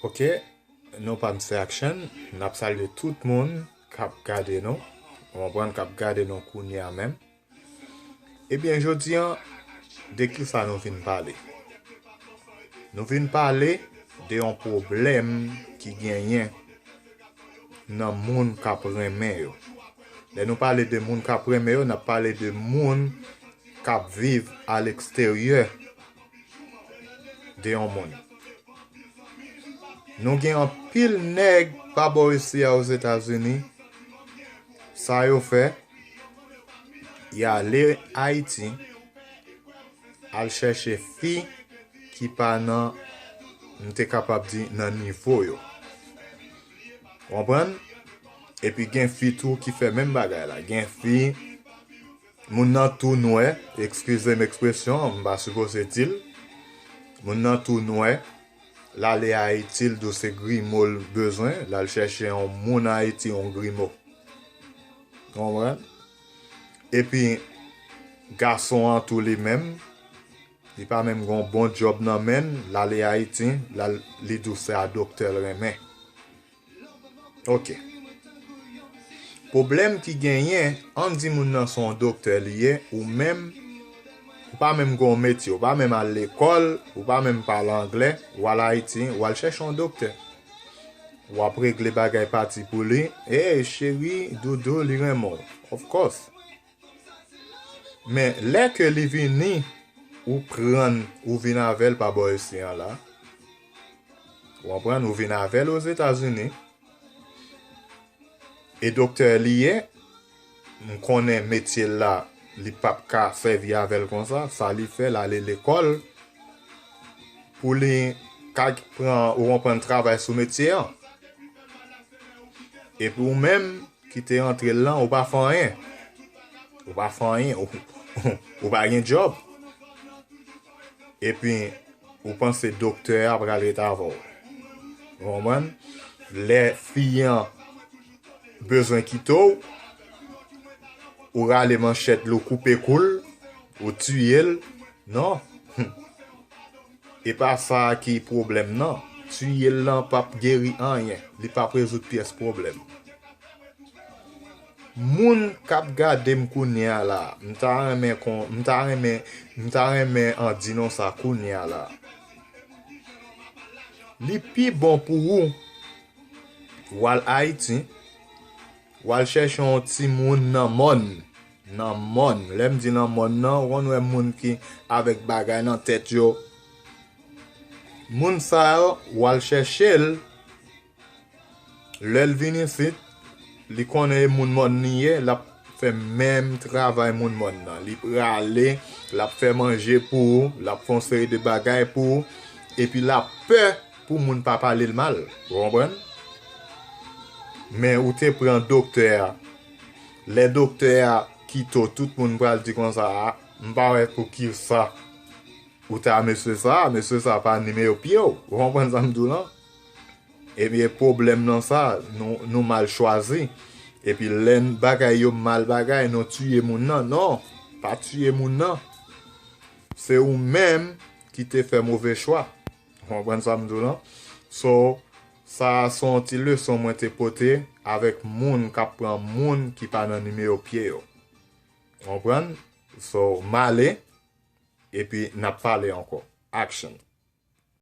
Ok, nou pa mse action, nap salye tout moun kap gade nou, on kap gade nou kounya même. Eh bien, jodi an, de ki sa nou vin pale? Nou vin pale de yon problem ki genyen nan moun kap reme yo. De nou pale de moun kap reme yo, nap pale de moun kap vive à l'extérieur de yon moun. Nou gen an pil neg pa bo isi ya os Etats-Unis. Sa yo fe, ya le Haiti al cherche fi ki pa nan nte kapab di nan nivou yo. Kompren? E pi gen fi tou ki fe men bagay la. Gen fi, moun nan tou noue, excuse m'expression, mba suppose til, moun nan tou noue, la le Haiti do se grimo l bezwen, la l cherche yon moun Haiti yon grimo. Kompren? E pi, garçon an tou li même, li pa même gon bon job nan men, la le Haiti, la li do se a doktor remen. Ok. Problem ki genyen, an di moun nan son doktor liye, ou même, ou pas même gon métier, ou pas même à l'école, ou pas même parler anglais, ou à Haïti, ou à chercher un docteur. Ou après que les bagages parti pour lui, hey chérie, dodo, li remon. Of course. Mais là que li vini, ou prendre, ou vin avec pa boy ici là, ou prendre, ou vin avec aux États-Unis, et docteur lié, on connaît métier là, li pap ka servi avec comme ça li fait l'aller l'école pour li kak prend ou on prend travail sous métier. Et pour même qui t'est entré là, ou pas faire rien. Ou pas faire rien, ou pas rien job. Et puis ou pensez docteur après aller travailler. Vous comprenez? Les filles besoin quitter ou rale manchette le couper cool ou tuer non. Et pas ça qui problème non. Tuer là pas guéri rien, li pas résoudre pièce problème. Moun kap gade m kounya la, m'ta reme en dinon sa kounya la. Li pi bon pour ou al Haiti, ou al cherche un ti moun nan mon. Nan mon, lem di nan mon nan, on wè moun ki avec bagay nan tête yo. Moun sa yo, ou al cherche l'el vini sit, li connaît moun mon niye, la fait même travail moun mon nan. Li prale, la fait manger pour, la font série de bagay pour, et puis la peur pour moun pa parler le mal. Vous comprenez? Mais ou te prend docteur, les docteurs qui tout moun pral di kon sa, m'pa pour qui ça. Ou ta monsieur ça pas animé au pied. Vous comprenez ça m'dou là? Et bien problème dans ça, nous mal choisi. Et puis len bagay yo mal bagay, non tuer moun nan. Non, pas tuer moun nan. C'est ou même qui te fait mauvais choix. Vous comprenez ça m'dou là? So, ça son ti leçon moi te pote avec moun qui prend moun qui pas nan numéro pied yo. Vous comprenez? So, malé et puis n'a parlé encore. Action.